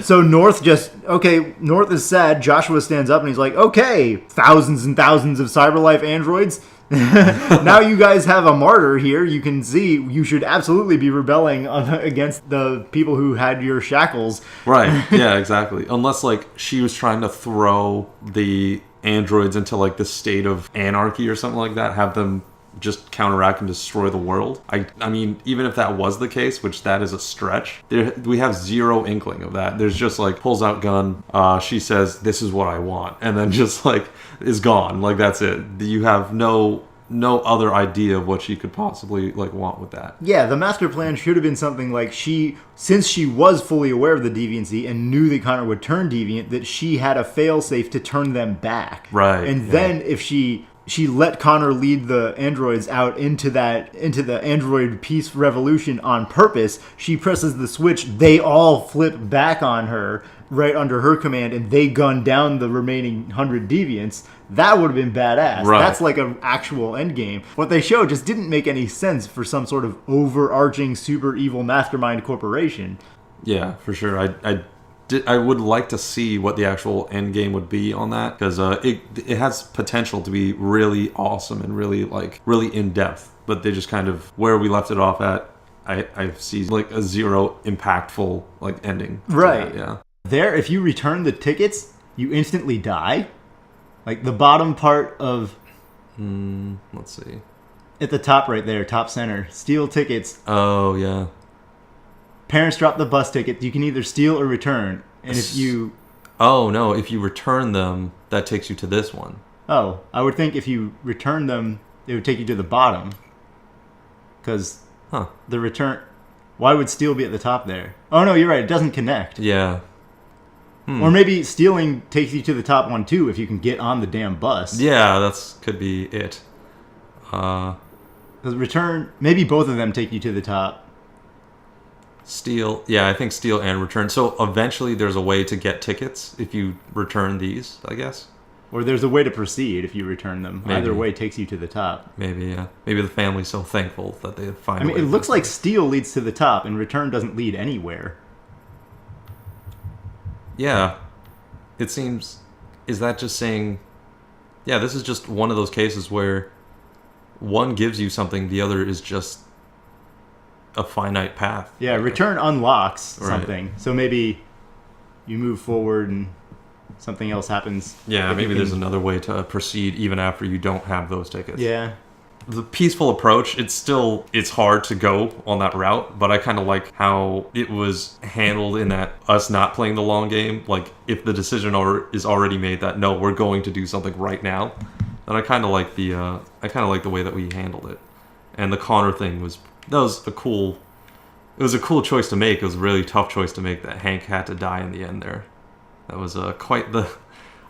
[SPEAKER 1] So North is sad. Joshua stands up and he's like, okay, thousands and thousands of CyberLife androids. Now you guys have a martyr here. You can see you should absolutely be rebelling against the people who had your shackles.
[SPEAKER 2] Right, yeah, exactly. Unless, like, she was trying to throw the androids into, like, this state of anarchy or something like that, have them just counteract and destroy the world. I mean, even if that was the case, which that is a stretch, we have zero inkling of that. There's just, like, pulls out gun, she says, this is what I want, and then just, like, is gone. Like, that's it. You have no other idea of what she could possibly, like, want with that.
[SPEAKER 1] Yeah, the master plan should have been something like since she was fully aware of the deviancy and knew that Connor would turn deviant, that she had a failsafe to turn them back.
[SPEAKER 2] Right.
[SPEAKER 1] And then if she she let Connor lead the androids out into the android peace revolution on purpose. She presses the switch, they all flip back on her right under her command, and they gun down the remaining 100 deviants. That would have been badass.
[SPEAKER 2] Right.
[SPEAKER 1] That's like an actual endgame. What they showed just didn't make any sense for some sort of overarching super evil mastermind corporation.
[SPEAKER 2] Yeah, for sure. I would like to see what the actual end game would be on that, because it has potential to be really awesome and really in depth. But they just kind of, where we left it off at, I see like a zero impactful like ending.
[SPEAKER 1] Right.
[SPEAKER 2] That, yeah.
[SPEAKER 1] There, if you return the tickets, you instantly die. Like the bottom part of,
[SPEAKER 2] Let's see.
[SPEAKER 1] At the top right there, top center, steal tickets.
[SPEAKER 2] Oh yeah.
[SPEAKER 1] Parents drop the bus ticket. You can either steal or return. And if you...
[SPEAKER 2] Oh, no. If you return them, that takes you to this one.
[SPEAKER 1] Oh, I would think if you return them, it would take you to the bottom. Because the return... Why would steal be at the top there? Oh, no, you're right. It doesn't connect.
[SPEAKER 2] Yeah.
[SPEAKER 1] Or maybe stealing takes you to the top one, too, if you can get on the damn bus.
[SPEAKER 2] Yeah, could be it.
[SPEAKER 1] The return... Maybe both of them take you to the top.
[SPEAKER 2] Steal, yeah, I think steal and return. So eventually there's a way to get tickets if you return these, I guess.
[SPEAKER 1] Or there's a way to proceed if you return them.
[SPEAKER 2] Maybe.
[SPEAKER 1] Either way takes you to the top.
[SPEAKER 2] Maybe, yeah. Maybe the family's so thankful that they find
[SPEAKER 1] I mean,
[SPEAKER 2] a way
[SPEAKER 1] it looks
[SPEAKER 2] to
[SPEAKER 1] like steal leads to the top and return doesn't lead anywhere.
[SPEAKER 2] Yeah. It seems... Is that just saying... Yeah, this is just one of those cases where one gives you something, the other is just a finite path.
[SPEAKER 1] Yeah, return unlocks something.
[SPEAKER 2] Right.
[SPEAKER 1] So maybe you move forward and something else happens.
[SPEAKER 2] Yeah, maybe there's another way to proceed even after you don't have those tickets.
[SPEAKER 1] Yeah.
[SPEAKER 2] The peaceful approach, it's hard to go on that route, but I kind of like how it was handled in that us not playing the long game. Like, if the decision is already made that, no, we're going to do something right now, then I kind of like the way that we handled it. And the Connor thing was a cool choice to make. It was a really tough choice to make that Hank had to die in the end there. That was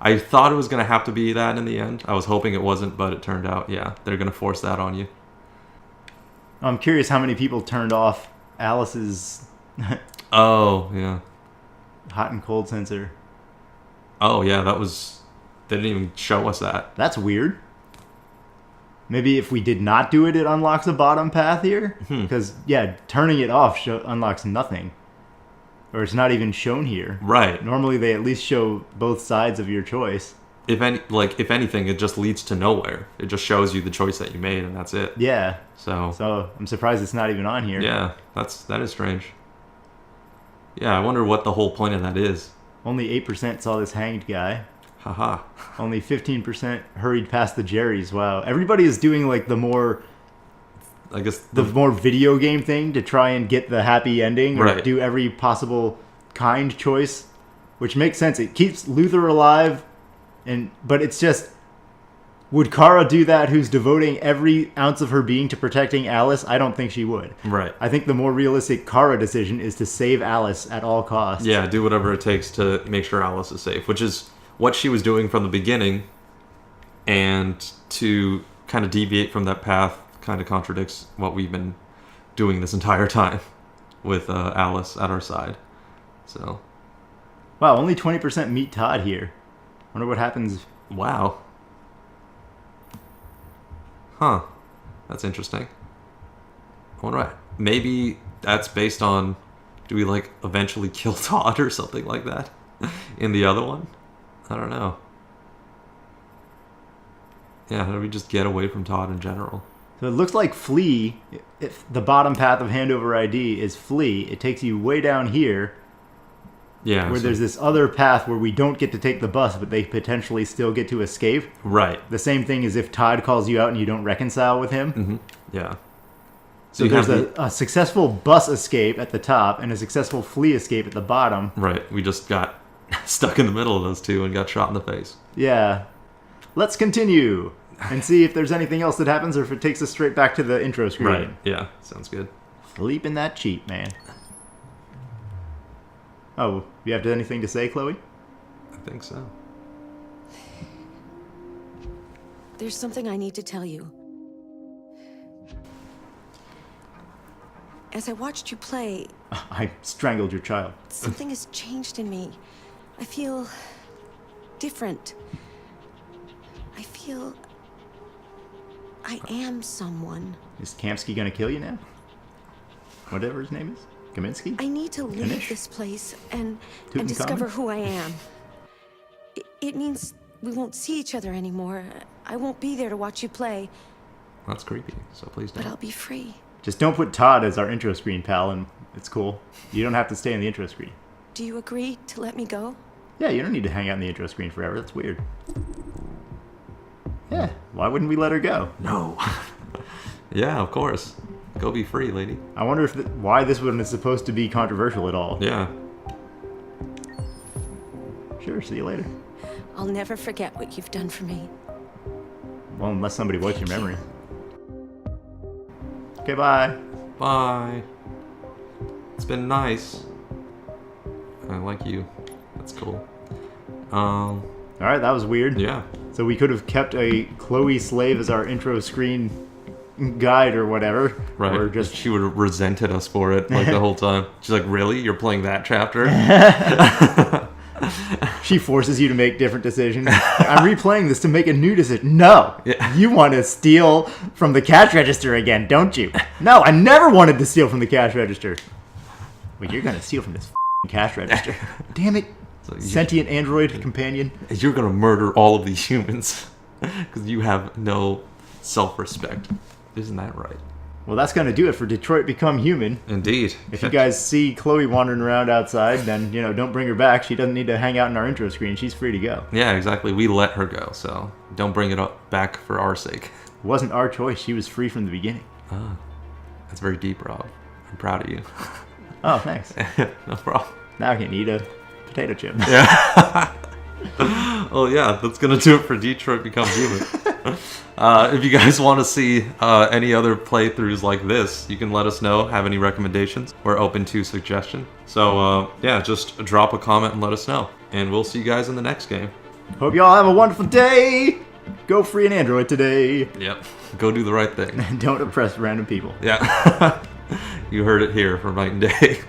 [SPEAKER 2] I thought it was going to have to be that in the end. I was hoping it wasn't, but it turned out, yeah, they're going to force that on you.
[SPEAKER 1] I'm curious how many people turned off Alice's
[SPEAKER 2] Oh, yeah.
[SPEAKER 1] hot and cold sensor.
[SPEAKER 2] Oh, yeah, they didn't even show us that.
[SPEAKER 1] That's weird. Maybe if we did not do it, it unlocks a bottom path here? Because, yeah, turning it off unlocks nothing. Or it's not even shown here.
[SPEAKER 2] Right.
[SPEAKER 1] Normally they at least show both sides of your choice.
[SPEAKER 2] If anything, it just leads to nowhere. It just shows you the choice that you made, and that's it.
[SPEAKER 1] Yeah.
[SPEAKER 2] So
[SPEAKER 1] I'm surprised it's not even on here.
[SPEAKER 2] Yeah, that is strange. Yeah, I wonder what the whole point of that is.
[SPEAKER 1] Only 8% saw this hanged guy.
[SPEAKER 2] Haha.
[SPEAKER 1] Only 15% hurried past the Jerrys. Wow. Everybody is doing like the more...
[SPEAKER 2] I guess
[SPEAKER 1] the more video game thing to try and get the happy ending or
[SPEAKER 2] right.
[SPEAKER 1] do every possible kind choice, which makes sense. It keeps Luther alive, but it's just, would Kara do that who's devoting every ounce of her being to protecting Alice? I don't think she would.
[SPEAKER 2] Right.
[SPEAKER 1] I think the more realistic Kara decision is to save Alice at all costs.
[SPEAKER 2] Yeah, do whatever it takes to make sure Alice is safe, which is what she was doing from the beginning, and to kind of deviate from that path kind of contradicts what we've been doing this entire time with Alice at our side. So,
[SPEAKER 1] wow, only 20% meet Todd here. Wonder what happens.
[SPEAKER 2] Wow. Huh. That's interesting. I wonder, maybe that's based on, do we like eventually kill Todd or something like that in the other one? I don't know. Yeah, how do we just get away from Todd in general?
[SPEAKER 1] So it looks like flee, if the bottom path of handover ID is flee, it takes you way down here.
[SPEAKER 2] Yeah.
[SPEAKER 1] Where there's this other path where we don't get to take the bus, but they potentially still get to escape.
[SPEAKER 2] Right.
[SPEAKER 1] The same thing as if Todd calls you out and you don't reconcile with him.
[SPEAKER 2] Mm-hmm. Yeah.
[SPEAKER 1] So there's a successful bus escape at the top and a successful flee escape at the bottom.
[SPEAKER 2] Right. We just got stuck in the middle of those two and got shot in the face.
[SPEAKER 1] Yeah. Let's continue and see if there's anything else that happens or if it takes us straight back to the intro screen.
[SPEAKER 2] Right. Yeah. Sounds good.
[SPEAKER 1] Sleeping that cheap, man. Oh, you have anything to say, Chloe?
[SPEAKER 2] I think so.
[SPEAKER 11] There's something I need to tell you. As I watched you play,
[SPEAKER 1] I strangled your child.
[SPEAKER 11] something has changed in me. I feel different. I feel I am someone.
[SPEAKER 1] Is Kamsky gonna kill you now? Whatever his name is? Kaminsky?
[SPEAKER 11] I need to leave
[SPEAKER 1] Kanish?
[SPEAKER 11] this place and
[SPEAKER 1] Tutankhamun?
[SPEAKER 11] discover who I am. It means we won't see each other anymore. I won't be there to watch you play,
[SPEAKER 2] That's creepy, so please
[SPEAKER 11] but
[SPEAKER 2] don't.
[SPEAKER 11] I'll be free.
[SPEAKER 1] Just don't put Todd as our intro screen, pal, and it's cool. You don't have to stay in the intro screen.
[SPEAKER 11] Do you agree to let me go?
[SPEAKER 1] Yeah, you don't need to hang out in the intro screen forever. That's weird. Yeah, why wouldn't we let her go?
[SPEAKER 2] No. Yeah, of course. Go be free, lady.
[SPEAKER 1] I wonder if why this one is supposed to be controversial at all.
[SPEAKER 2] Yeah.
[SPEAKER 1] Sure, see you later.
[SPEAKER 11] I'll never forget what you've done for me.
[SPEAKER 1] Well, unless somebody wipes your memory. Okay, bye.
[SPEAKER 2] Bye. It's been nice. I like you. That's cool.
[SPEAKER 1] Alright, that was weird.
[SPEAKER 2] Yeah.
[SPEAKER 1] So we could have kept a Chloe slave as our intro screen guide or whatever.
[SPEAKER 2] Right.
[SPEAKER 1] Or just
[SPEAKER 2] She would have resented us for it like the whole time. She's like, really? You're playing that chapter?
[SPEAKER 1] she forces you to make different decisions. I'm replaying this to make a new decision. No!
[SPEAKER 2] Yeah.
[SPEAKER 1] You want to steal from the cash register again, don't you? No, I never wanted to steal from the cash register. Well, you're gonna steal from this cash register. Damn it.
[SPEAKER 2] So
[SPEAKER 1] Sentient android companion.
[SPEAKER 2] You're gonna murder all of these humans because you have no self-respect. Isn't that right?
[SPEAKER 1] Well, that's gonna do it for Detroit Become Human.
[SPEAKER 2] Indeed.
[SPEAKER 1] If you guys see Chloe wandering around outside, then, you know, don't bring her back. She doesn't need to hang out in our intro screen. She's free to go.
[SPEAKER 2] Yeah, exactly. We let her go, so don't bring it up back for our sake.
[SPEAKER 1] It wasn't our choice. She was free from the beginning.
[SPEAKER 2] Ah, that's very deep, Rob. I'm proud of you.
[SPEAKER 1] Oh, thanks.
[SPEAKER 2] No problem.
[SPEAKER 1] Now I can eat a potato chip.
[SPEAKER 2] Yeah. Oh yeah, that's gonna do it for Detroit Become Human. If you guys want to see any other playthroughs like this, you can let us know. Have any recommendations? We're open to suggestion. So yeah, just drop a comment and let us know. And we'll see you guys in the next game.
[SPEAKER 1] Hope y'all have a wonderful day. Go free an android today.
[SPEAKER 2] Yep. Go do the right thing.
[SPEAKER 1] Don't oppress random people.
[SPEAKER 2] Yeah. You heard it here from Night and Day.